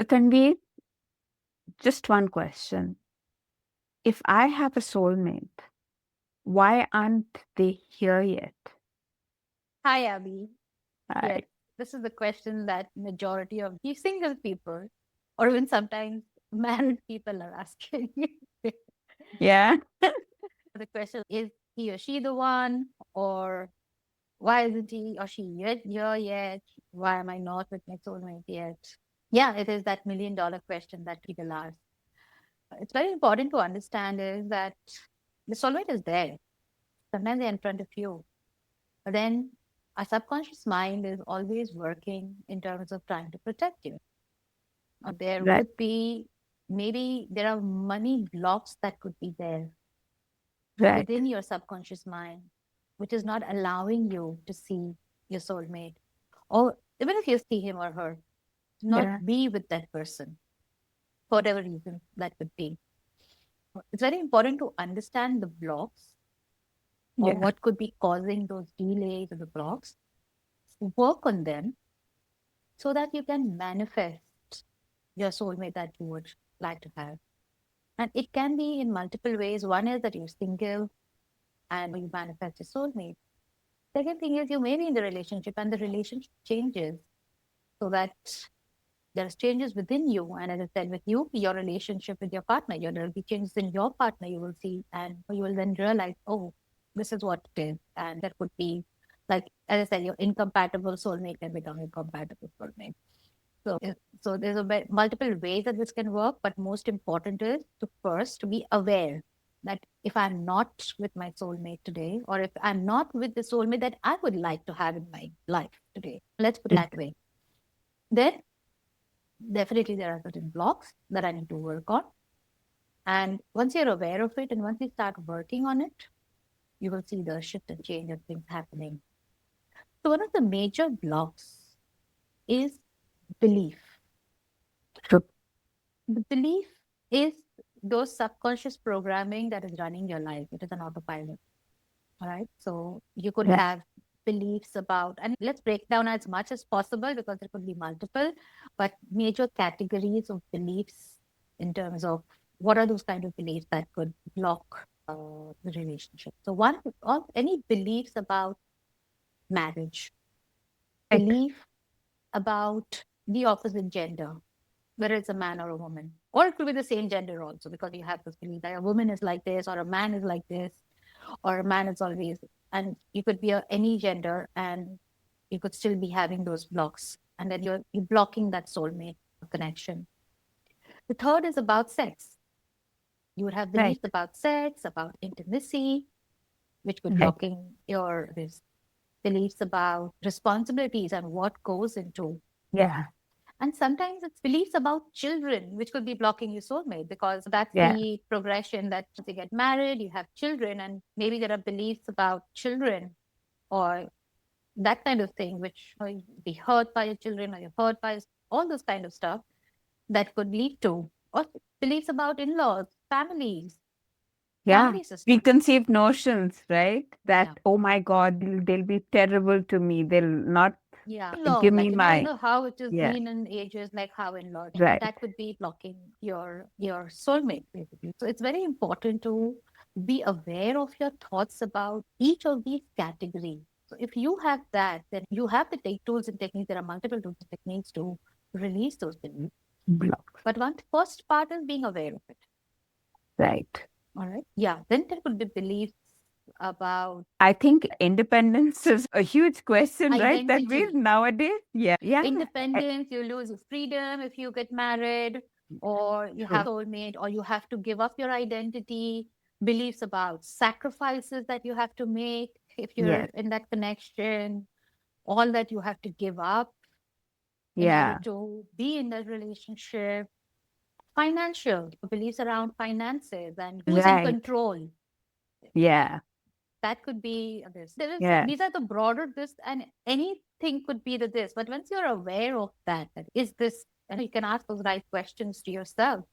Tanveer, just one question. If I have a soulmate, why aren't they here yet? Hi, Abby. Yes, I, this is the question that majority of the single people, or even sometimes married people, are asking. yeah, The question is he or she the one, or why isn't he or she yet here yet? Why am I not with my soulmate yet? Yeah, it is that $1 million question that people ask. It's very important to understand is that the soulmate is there. Sometimes they're in front of you. But then our subconscious mind is always working in terms of trying to protect you. There right, could be, maybe there are money blocks that could be there right. within your subconscious mind, which is not allowing you to see your soulmate. Or even if you see him or her, not Yeah, be with that person for whatever reason that could be. It's very important to understand the blocks or yeah, what could be causing those delays or the blocks, work on them so that you can manifest your soulmate that you would like to have. And it can be in multiple ways. One is that you're single and you manifest your soulmate. Second thing is you may be in the relationship and the relationship changes so that there's changes within you. And as I said, with you, your relationship with your partner, there will be changes in your partner you will see, and you will then realize, oh, this is what it is. And that could be, like, as I said, your incompatible soulmate can become a compatible soulmate. So, so there's multiple ways that this can work, but most important is to first be aware that if I'm not with my soulmate today, or if I'm not with the soulmate that I would like to have in my life today, let's put it mm, that way, then definitely there are certain blocks that I need to work on. And once you're aware of it and once you start working on it, you will see the shift and change of things happening. So, one of the major blocks is belief. true. The belief is those subconscious programming that is running your life. It is an autopilot. All right. So you could Yeah, have beliefs about, and let's break down as much as possible because there could be multiple, but major categories of beliefs in terms of what are those kind of beliefs that could block the relationship. So one of any beliefs about marriage, right. belief about the opposite gender, whether it's a man or a woman, or it could be the same gender also, because you have this belief that a woman is like this, or a man is like this, or a man is always, and you could be any gender, and you could still be having those blocks, and then you're blocking that soulmate connection. The third is about sex. You would have Right, beliefs about sex, about intimacy, which could right. blocking your this beliefs about responsibilities and what goes into. Yeah, And sometimes it's beliefs about children, which could be blocking your soulmate because that's yeah, the progression that once you get married, you have children, and maybe there are beliefs about children or that kind of thing, which you be hurt by your children or you're hurt by all this kind of stuff that could lead to, or beliefs about in laws, families, yeah. family systems. Preconceived notions, right? Yeah. That, oh my God, they'll be terrible to me. They'll not Yeah, laws, give me like my, how it has yeah, been in ages, like how in law right. that could be blocking your soulmate basically. So it's very important to be aware of your thoughts about each of these categories. So if you have that, then you have the tools and techniques. There are multiple tools and techniques to release those beliefs. Block, But one first part is being aware of it. right. All right. Yeah. Then there could be beliefs about I think independence is a huge question, right? That we identity. nowadays, yeah, yeah, I- Independence, you lose your freedom if you get married, or you true. have soulmate, or you have to give up your identity, beliefs about sacrifices that you have to make if you're Yes, in that connection, all that you have to give up in order yeah, to be in that relationship. Financial beliefs around finances and who's in right. control. Yeah, That could be this. yeah, These are the broader this, and anything could be the this. But once you're aware of that, that is this, and you can ask those right questions to yourself.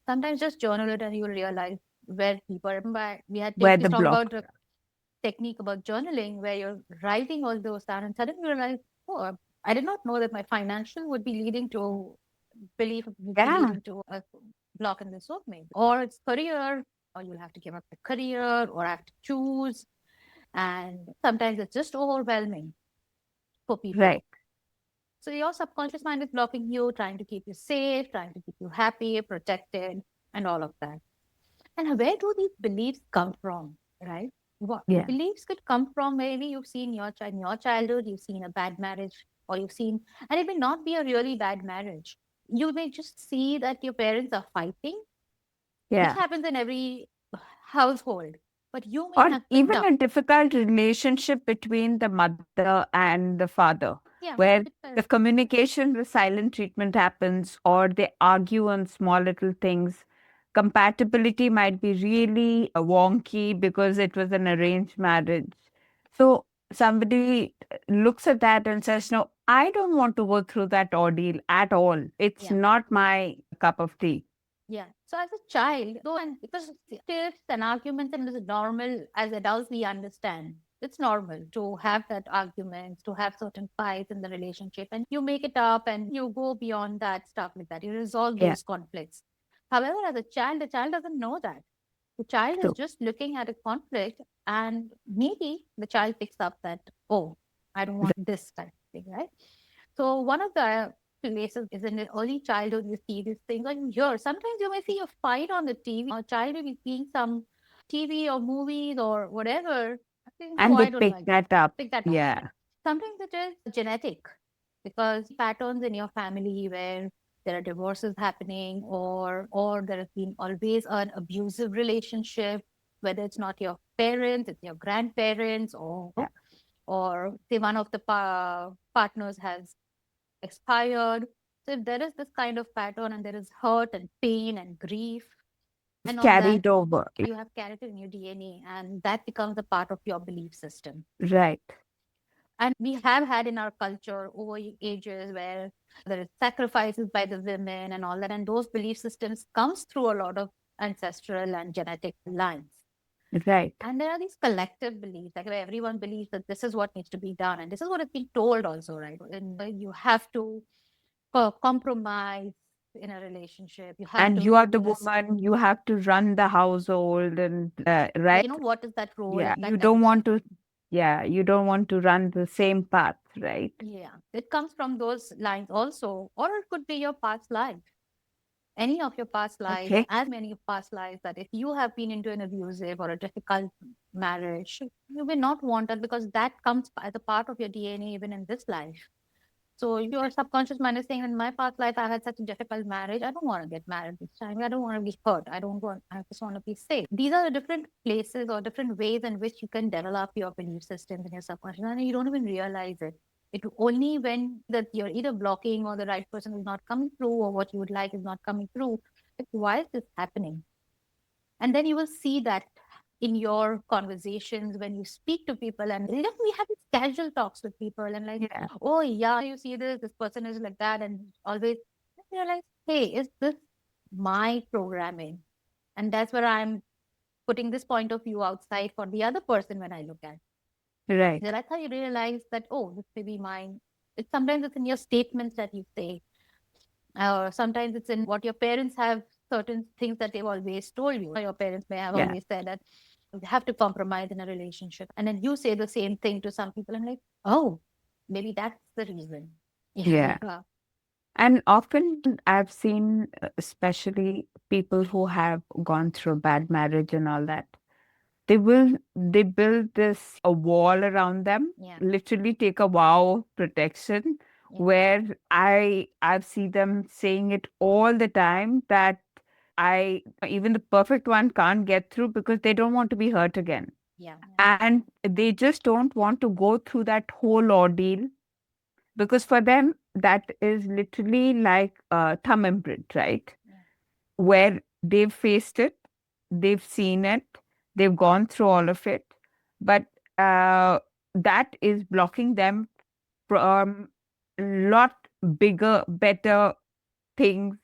Sometimes just journal it, and you'll realize where people. Remember, we had where this the talk block. about the technique about journaling, where you're writing all those down, and suddenly you realize, oh, I did not know that my financial would be leading to belief would be Yeah. leading to a block in the soulmate. Or it's career, or you'll have to give up the career or have to choose. And sometimes it's just overwhelming for people. Right. So your subconscious mind is blocking you, trying to keep you safe, trying to keep you happy, protected, and all of that. And where do these beliefs come from, right? What Yeah. beliefs could come from? Maybe you've seen in your childhood, you've seen a bad marriage, or you've seen, and it may not be a really bad marriage. You may just see that your parents are fighting, which Yeah. happens in every household. But you may Or have picked even up, a difficult relationship between the mother and the father, yeah, where with the communication, the silent treatment happens, or they argue on small little things. Compatibility might be really wonky because it was an arranged marriage. So somebody looks at that and says, no, I don't want to go through that ordeal at all. It's yeah. not my cup of tea. Yeah. So as a child, though, and because tiffs and arguments and this is normal as adults, we understand it's normal to have that arguments, to have certain fights in the relationship, and you make it up and you go beyond that stuff like that. You resolve Yeah. those conflicts. However, as a child, the child doesn't know that. The child is So, just looking at a conflict, and maybe the child picks up that, oh, I don't want this kind of thing, right? So one of the places is in the early childhood, you see these things, and here sometimes you may see a fight on the TV. A child will be seeing some TV or movies or whatever. I think, no, and they I don't pick like that. that up. Pick that up. Yeah. Sometimes it is genetic because patterns in your family where there are divorces happening or there has been always an abusive relationship, whether it's not your parents, it's your grandparents, or say one of the partners has expired. So if there is this kind of pattern and there is hurt and pain and grief and all that, Carried over. you have carried it in your DNA and that becomes a part of your belief system. Right. And we have had in our culture over ages where there is sacrifices by the women and all that, and those belief systems comes through a lot of ancestral and genetic lines. Right. And there are these collective beliefs, like where everyone believes that this is what needs to be done, and this is what has been told also, right? And you have to compromise in a relationship. You have And you to are the be this. woman, you have to run the household and You right. know what is that role? Yeah. That You that don't want to, yeah, you don't want to run the same path, right? yeah, it comes from those lines also, or it could be your past life. Any of your past lives, Okay. as many of past lives, that if you have been into an abusive or a difficult marriage, you will not want that because that comes as a part of your DNA even in this life. So your subconscious mind is saying, in my past life, I had such a difficult marriage. I don't want to get married this time. I don't want to be hurt. I just want to be safe. These are the different places or different ways in which you can develop your belief systems in your subconscious and you don't even realize it. It only when that you're either blocking or the right person is not coming through or what you would like is not coming through. Like, why is this happening? And then you will see that in your conversations when you speak to people and we have these casual talks with people and like, Yeah. oh yeah, you see this person is like that and always you're like, hey, is this my programming? And that's where I'm putting this point of view outside for the other person when I look at. Right. Then that's how you realize that, oh, this may be mine. It's sometimes it's in your statements that you say or sometimes it's in what your parents have certain things that they've always told you. Your parents may have Yeah. always said that you have to compromise in a relationship. And then you say the same thing to some people and like, oh, maybe that's the reason. Yeah. Yeah. And often I've seen, especially people who have gone through bad marriage and all that, they build this a wall around them, Yeah. literally take a vow of protection, Yeah. where I've seen them saying it all the time that I even the perfect one can't get through because they don't want to be hurt again. Yeah. And they just don't want to go through that whole ordeal because for them that is literally like a thumb imprint, right? Yeah. Where they've faced it, they've seen it, they've gone through all of it, but that is blocking them from a lot bigger, better things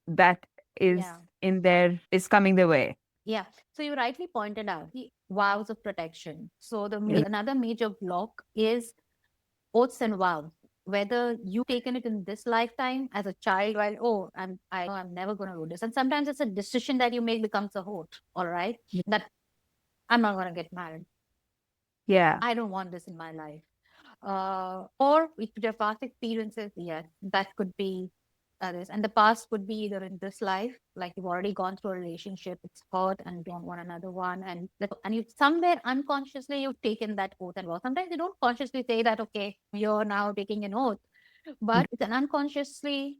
that is Yeah. in there is coming their way. Yeah. So you rightly pointed out the vows of protection. So Yeah. another major block is oaths and vows. whether you taken it in this lifetime as a child, while, oh, I know I'm never going to do this. And sometimes it's a decision that you make becomes a hope, all right? That I'm not going to get married. Yeah. I don't want this in my life. Or we could have past experiences. Yes, that could be others. And the past could be either in this life, like you've already gone through a relationship, it's hurt and you don't want another one. And you somewhere unconsciously you've taken that oath and vow. Sometimes you don't consciously say that, okay, you're now taking an oath, but it's an unconsciously,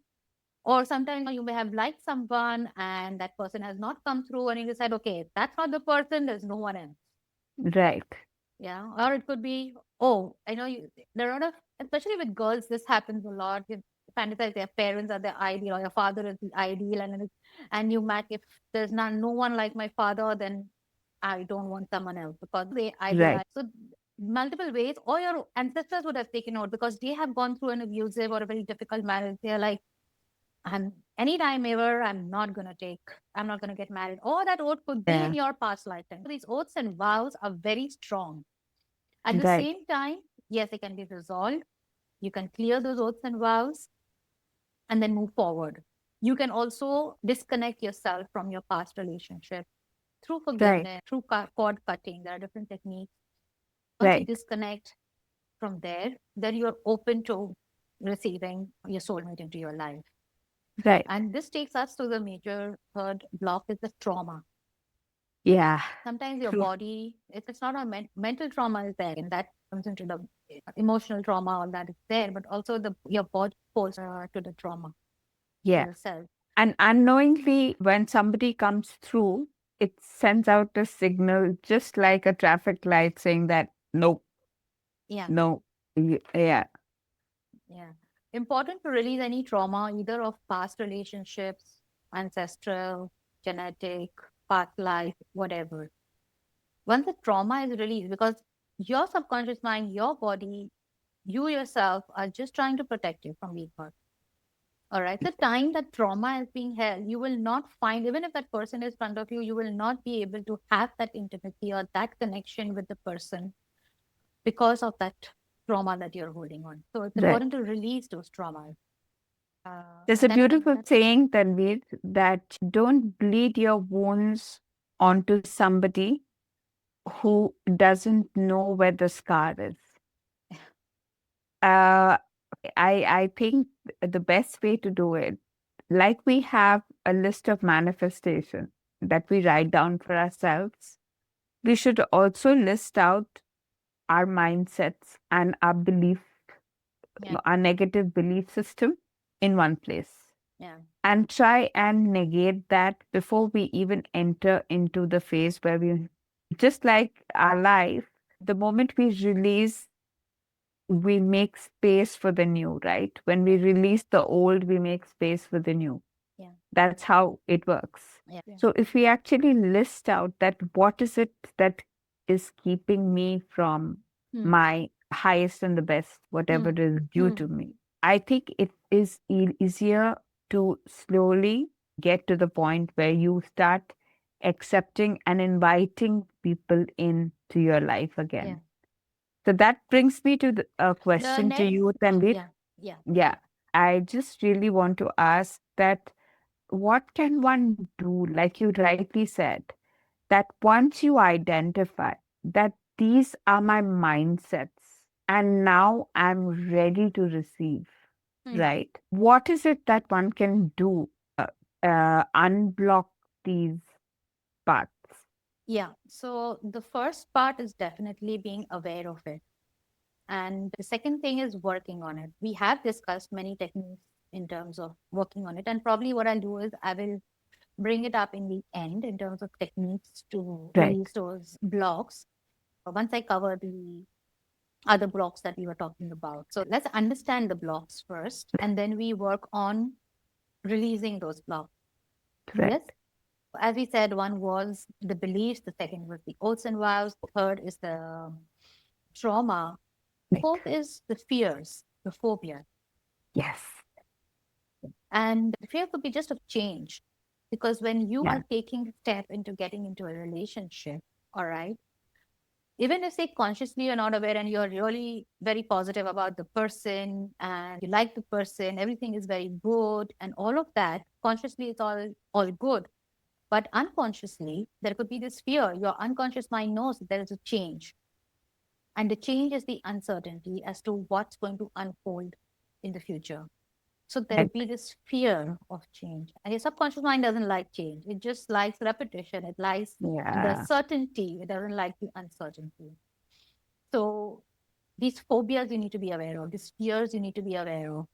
or sometimes you may have liked someone and that person has not come through and you decide, okay, that's not the person, there's no one else. Right. Yeah. Or it could be, oh, I know there are a lot of, especially with girls, this happens a lot. You fantasize their parents are the ideal or your father is the ideal. And you match, if there's no one like my father, then I don't want someone else because they Right. idealize. So multiple ways, or your ancestors would have taken out because they have gone through an abusive or a very difficult marriage. They're like, I'm anytime ever, I'm not gonna get married. Or that oath could be in Yeah. your past lifetime. So these oaths and vows are very strong. At the Right. same time, yes, they can be resolved. You can clear those oaths and vows and then move forward. You can also disconnect yourself from your past relationship through Right. forgiveness, through cord cutting. There are different techniques. Once you Right. disconnect from there, then you're open to receiving your soulmate into your life. Right. And this takes us to the major third block is the trauma. Yeah. Sometimes your True. body, it's not a mental trauma is there, and that comes into the emotional trauma, all that is there, but also your body pulls to the trauma Yeah. yourself. And unknowingly, when somebody comes through, it sends out a signal just like a traffic light saying that no, Yeah, no. Yeah. yeah. Important to release any trauma, either of past relationships, ancestral, genetic, past life, whatever. Once the trauma is released, because your subconscious mind, your body, you yourself are just trying to protect you from being hurt. All right. The time that trauma is being held, you will not find, even if that person is in front of you, you will not be able to have that intimacy or that connection with the person because of that trauma that you're holding on. So it's Right. important to release those traumas. There's a And beautiful saying, Tanvir, that don't bleed your wounds onto somebody who doesn't know where the scar is. Uh, I think the best way to do it, like we have a list of manifestation that we write down for ourselves, we should also list out our mindsets and our belief, yeah, our negative belief system in one place yeah, and try and negate that before we even enter into the phase where we, just like our life, the moment we release, we make space for the new, right? When we yeah, release the old, we make space for the new. yeah, That's how it works. yeah, So if we actually list out that what is it that is keeping me from hmm, my highest and the best, whatever hmm, is due hmm, to me, I think it is easier to slowly get to the point where you start accepting and inviting people into your life yeah. again. So that brings me to a The question to next, you, Tanvir. yeah, yeah, Yeah, I just really want to ask that what can one do, like you rightly said, that once you identify that these are my mindsets and now I'm ready to receive, hmm, right? What is it that one can do unblock these paths? yeah. So the first part is definitely being aware of it. And the second thing is working on it. We have discussed many techniques in terms of working on it. And probably what I'll do is I will bring it up in the end in terms of techniques to Right, release those blocks once I cover the other blocks that we were talking about. So let's understand the blocks first, and then we work on releasing those blocks. Yes. correct. As we said, one was the beliefs, the second was the oaths and vows, the third is the trauma, Right. fourth is the fears, the phobia. Yes. And the fear could be just of change. Because when you Yeah. are taking a step into getting into a relationship, all right, Even if say consciously you're not aware and you're really very positive about the person and you like the person, everything is very good and all of that, consciously it's all good. But unconsciously, there could be this fear. Your unconscious mind knows that there is a change. And the change is the uncertainty as to what's going to unfold in the future. So there will Right. be this fear of change. And your subconscious mind doesn't like change. It just likes repetition. It likes the Yeah. certainty. It doesn't like the uncertainty. So these phobias you need to be aware of, these fears you need to be aware of.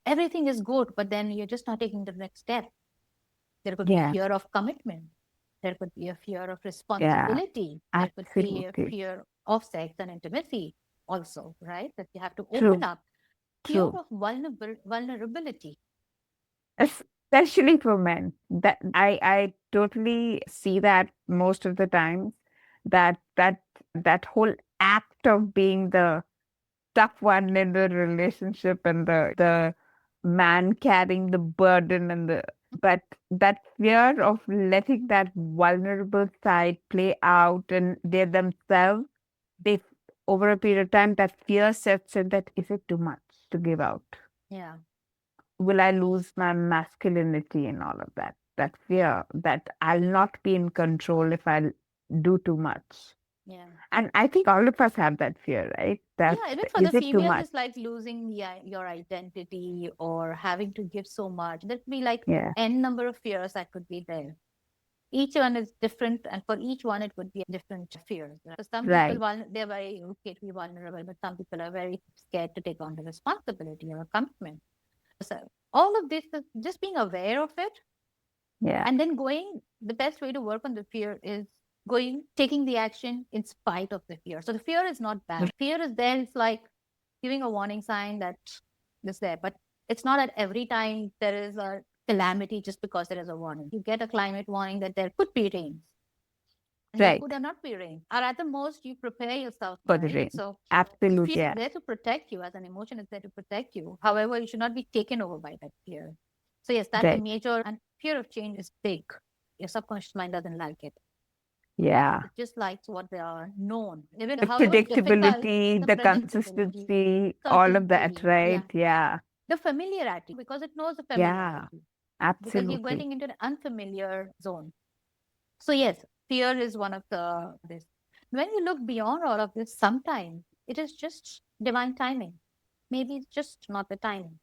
Everything is good, but then you're just not taking the next step. There could be Yeah. fear of commitment. There could be a fear of Yeah. responsibility. There could be a Absolutely. fear of sex and intimacy also, right? That you have to open True. up. Fear True. of vulnerability. Especially for men. That I totally see that most of the times, that whole act of being the tough one in the relationship, and the man carrying the burden, and the but that fear of letting that vulnerable side play out, and they themselves, they over a period of time, that fear sets in, that is it too much to give out? Yeah, Will I lose my masculinity and all of that? That fear that I'll not be in control if I do too much. yeah. And I think all of us have that fear, right? That Yeah, even for the is it too females, much? it's like losing your identity or having to give so much. There could be like Yeah, n number of fears that could be there. Each one is different, and for each one, it would be different fears. Right? So some people, right. they're very okay to be vulnerable, but some people are very scared to take on the responsibility or a commitment. So all of this is just being aware of it, Yeah, and then going. The best way to work on the fear is going, taking the action in spite of the fear. So the fear is not bad. Fear is there. It's like giving a warning sign that this there, but it's not that every time there is a calamity just because there is a warning. You get a climate warning that there could be rains and there right. could not be rain. Or at the most, you prepare yourself, For the right? rain. So fear Absolutely. is Yeah. there to protect you as an emotion is there to protect you. However, you should not be taken over by that fear. So yes, that's a Right. major and fear of change is big. Your subconscious mind doesn't like it. Yeah. It just likes what they are known. Even The however difficult, predictability, the the predictability, consistency, all of that, certainty, right? yeah, Yeah. the familiarity because it knows the Yeah. familiarity because you're Absolutely. getting into an unfamiliar zone. So yes, fear is one of the this. When you look beyond all of this, sometimes it is just divine timing. Maybe it's just not the timing.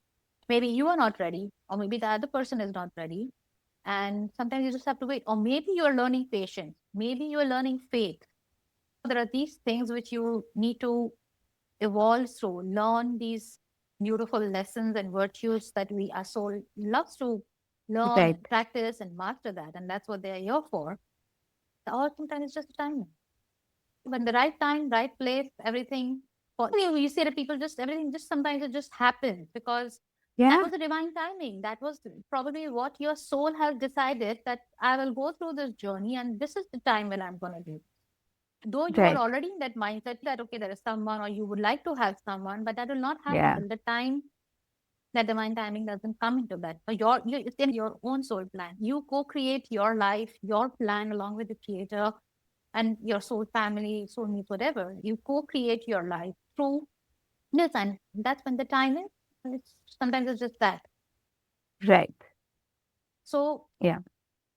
Maybe you are not ready, or maybe the other person is not ready. And sometimes you just have to wait. Or maybe you are learning patience. Maybe you are learning faith. There are these things which you need to evolve through, learn these beautiful lessons and virtues that we our soul loves to learn Right. and practice and master that. And that's what they're here for. Or sometimes it's just the timing. When the right time, right place, everything. You see that people just everything just sometimes it just happens because that Yeah. was the divine timing. That was probably what your soul has decided that I will go through this journey and this is the time when I'm gonna do. Though you are Right. already in that mindset that okay, there is someone or you would like to have someone, but that will not happen Yeah. till the time that divine timing doesn't come into that. It's in your own soul plan. You co-create your life, your plan along with the creator and your soul family, soulmates, whatever. You co-create your life through this, and that's when the time is. It's sometimes it's just that. Right. So Yeah.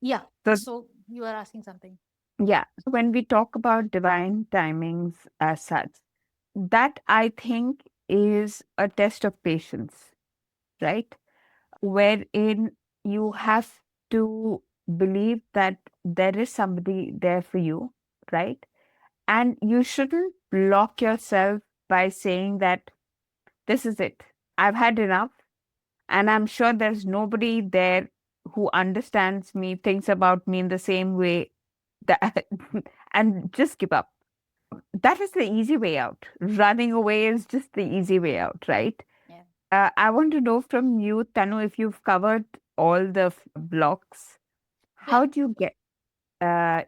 yeah. So, So you are asking something. yeah. So when we talk about divine timings as such, that I think is a test of patience, right? Wherein you have to believe that there is somebody there for you, right? And you shouldn't block yourself by saying that this is it. I've had enough. And I'm sure there's nobody there who understands me, thinks about me in the same way that, and just give up. That is the easy way out. Running away is just the easy way out, right? Yeah. I want to know from you, Tanu, if you've covered all the blocks, Yeah. how do you get, uh,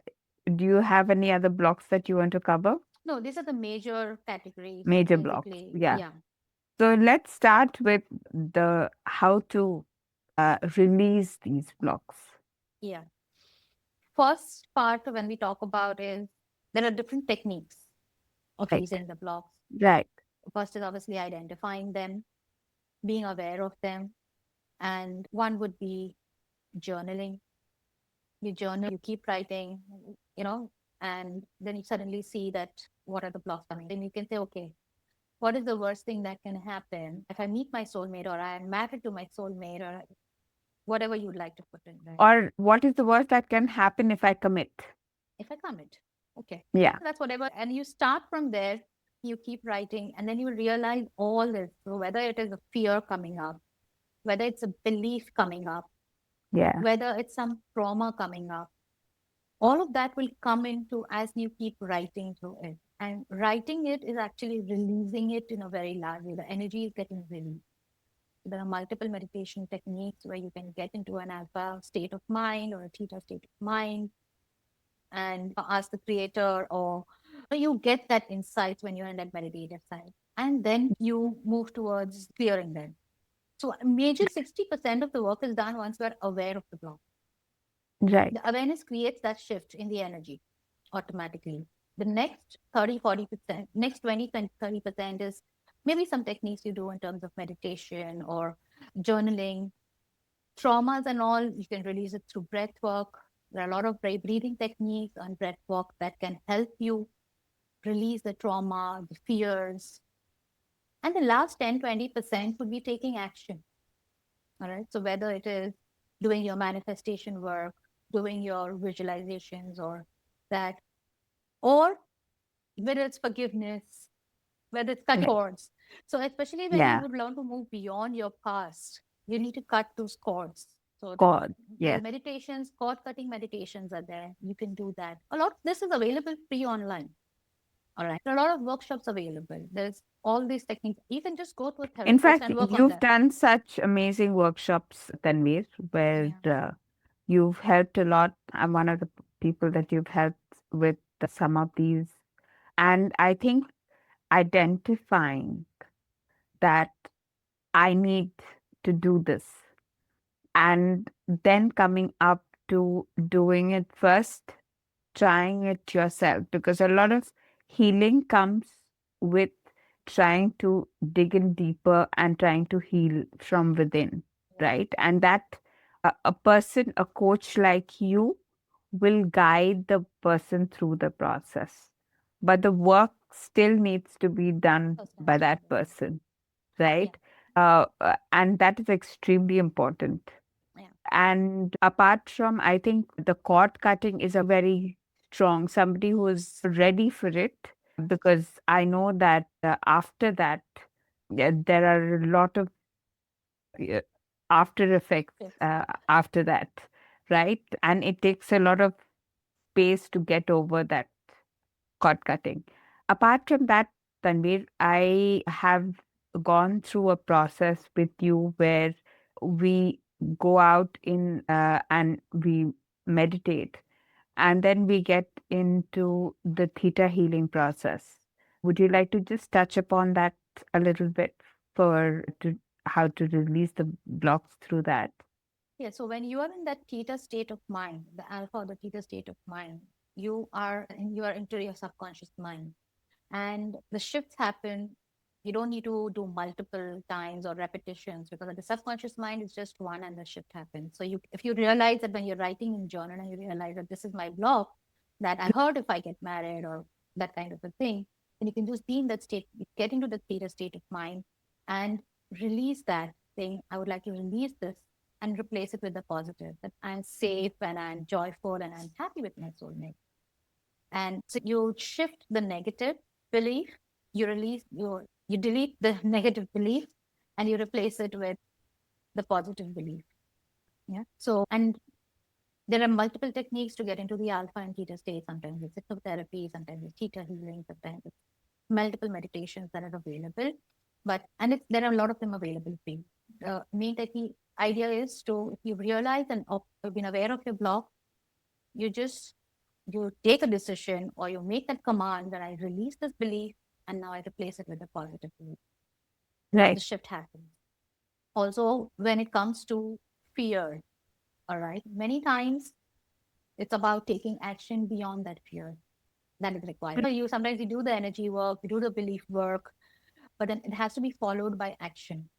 do you have any other blocks that you want to cover? No, these are the major categories, Major blocks. basically. Yeah. Yeah. So let's start with the how to release these blocks. Yeah. First part when we talk about is there are different techniques. of Right. releasing the blocks. Right. First is obviously identifying them, being aware of them, and one would be journaling. You journal, you keep writing, you know, and then you suddenly see that what are the blocks coming. Then you can say, okay, what is the worst thing that can happen if I meet my soulmate or I am married to my soulmate or whatever you'd like to put in, right? Or what is the worst that can happen if I commit? If I commit, okay, Yeah. that's whatever. And you start from there, you keep writing, and then you realize all this. So whether it is a fear coming up, whether it's a belief coming up, Yeah. whether it's some trauma coming up, all of that will come into as you keep writing through it. And writing it is actually releasing it in a very large way. The energy is getting released. There are multiple meditation techniques where you can get into an alpha state of mind or a theta state of mind and ask the creator, or you get that insights when you're in that meditative side. And then you move towards clearing them. So major 60% of the work is done once we're aware of the block. Right. The awareness creates that shift in the energy automatically. The next 30-40%, next 20-30% is maybe some techniques you do in terms of meditation or journaling. Traumas and all, you can release it through breath work. There are a lot of breathing techniques and breath work that can help you release the trauma, the fears. And the last 10-20% would be taking action. All right. So whether it is doing your manifestation work, doing your visualizations or that, or whether it's forgiveness, whether it's cut Right. cords. So especially when you Yeah. would learn to move beyond your past, you need to cut those cords. So God. the Yes. meditations, cord cutting meditations are there. You can do that. A lot of this is available free online. All right. There are a lot of workshops available. There's all these techniques. You can just go to a In therapist fact, and work on you've that. done such amazing workshops, Tanvir, where Yeah. you've helped a lot. I'm one of the people that you've helped with some of these. And I think identifying that I need to do this and then coming up to doing it first, trying it yourself, because a lot of healing comes with trying to dig in deeper and trying to heal from within, right? And that a person, a coach like you, will guide the person through the process. But the work still needs to be done by Personally. that person, Yeah. right? And that is extremely important. Yeah. And apart from, I think the cord cutting is a very strong, somebody who is ready for it, because I know that after that, there are a lot of uh, after effects Yes. after that, right? And it takes a lot of space to get over that cord cutting. Apart from that, Tanvir, I have gone through a process with you where we go out in and we meditate, and then we get into the theta healing process. Would you like to just touch upon that a little bit for how to release the blocks through that? Yeah. So when you are in that theta state of mind, the alpha or the theta state of mind, you are into your subconscious mind. And the shifts happen. You don't need to do multiple times or repetitions because the subconscious mind is just one and the shift happens. So you if you realize that when you're writing in journal and you realize that this is my block that I hurt if I get married or that kind of a thing, then you can just be in that state, get into the theta state of mind and release that saying, I would like to release this and replace it with the positive, that I'm safe and I'm joyful and I'm happy with my soulmate. And so you shift the negative belief, you delete the negative belief and you replace it with the positive belief. Yeah. So and there are multiple techniques to get into the alpha and theta state. Sometimes it's hypnotherapy, sometimes it's theta healing, sometimes it's multiple meditations that are available. But and there are a lot of them available free. The main technique idea is to if you realize and you've been aware of your block, you just you take a decision or you make that command that I release this belief and now I replace it with a positive belief. Now the Right, shift happens. Also, when it comes to fear, all right, many times it's about taking action beyond that fear. that is required. You sometimes you do the energy work, you do the belief work, but then it has to be followed by action.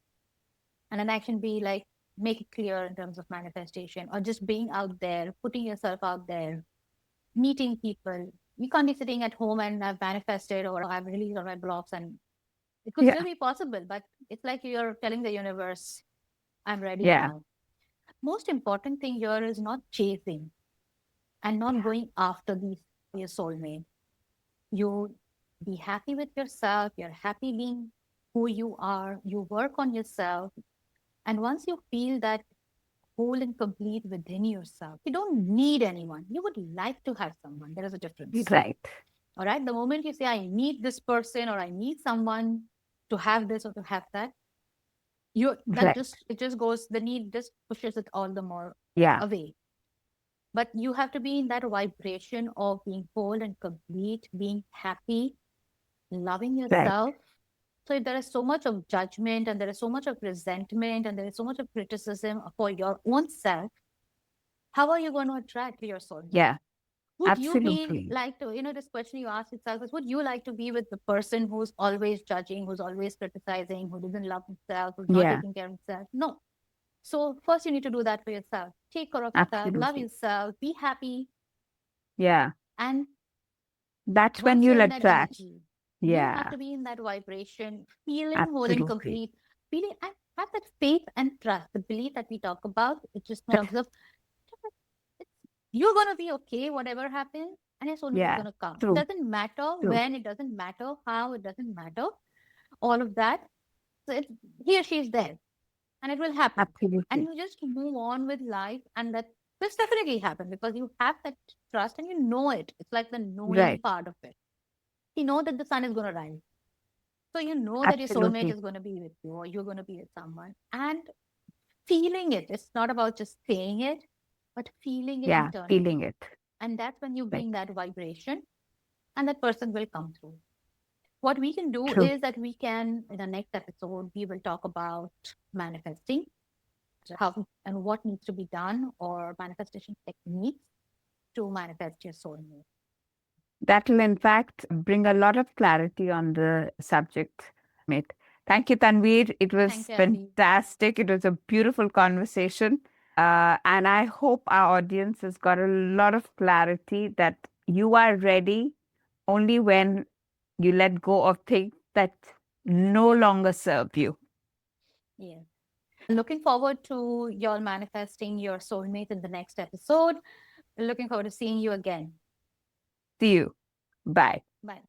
And an action be like make it clear in terms of manifestation or just being out there, putting yourself out there, meeting people. You can't be sitting at home and I've manifested or I've released all my blocks, and it could Yeah. still be possible, but it's like you're telling the universe, I'm ready Yeah. now. Most important thing here is not chasing and not Yeah. going after these your soulmate. You be happy with yourself, you're happy being who you are, you work on yourself. And once you feel that whole and complete within yourself, you don't need anyone. You would like to have someone. There is a difference. Right. All right. The moment you say, I need this person or I need someone to have this or to have that, you that Right. just it just goes, the need just pushes it all the more Yeah. away. But you have to be in that vibration of being whole and complete, being happy, loving Right. yourself. So if there is so much of judgment and there is so much of resentment and there is so much of criticism for your own self, how are you going to attract your soulmate? Yeah. Would you be Absolutely. like to, this question you ask itself is, would you like to be with the person who's always judging, who's always criticizing, who doesn't love himself, who's not Yeah. taking care of himself? No. So first you need to do that for yourself. Take care of yourself, love Absolutely. yourself, be happy. Yeah. And That's when once you're you'll in that attract. energy, you have Yeah. to be in that vibration, feeling whole and Absolutely. complete, feeling and have that faith and trust, the belief that we talk about. It's just in Right. terms of it's, you're gonna be okay, whatever happens, and your soulmate is Yeah. gonna come. It True. doesn't matter True. when, it doesn't matter how, it doesn't matter all of that. So it's, he or she is there, and it will happen. And Absolutely. you just move on with life, and that will definitely happen because you have that trust and you know it. It's like the knowing Right. part of it. You know that the sun is gonna rise. So you know that your soulmate Absolutely. is going to be with you or you're going to be with someone and feeling it. It's not about just saying it, but feeling it Yeah. internally. Feeling it. And that's when you Right. bring that vibration and that person will come through. What we can do True. is that we can, in the next episode, we will talk about manifesting, how and what needs to be done or manifestation techniques to manifest your soulmate. That will, in fact, bring a lot of clarity on the subject. Thank you, Tanveer. It Thank was you, Abby. fantastic. It was a beautiful conversation. And I hope our audience has got a lot of clarity that you are ready only when you let go of things that no longer serve you. Yes. Looking forward to your manifesting your soulmate in the next episode. Looking forward to seeing you again. See you. Bye. Bye.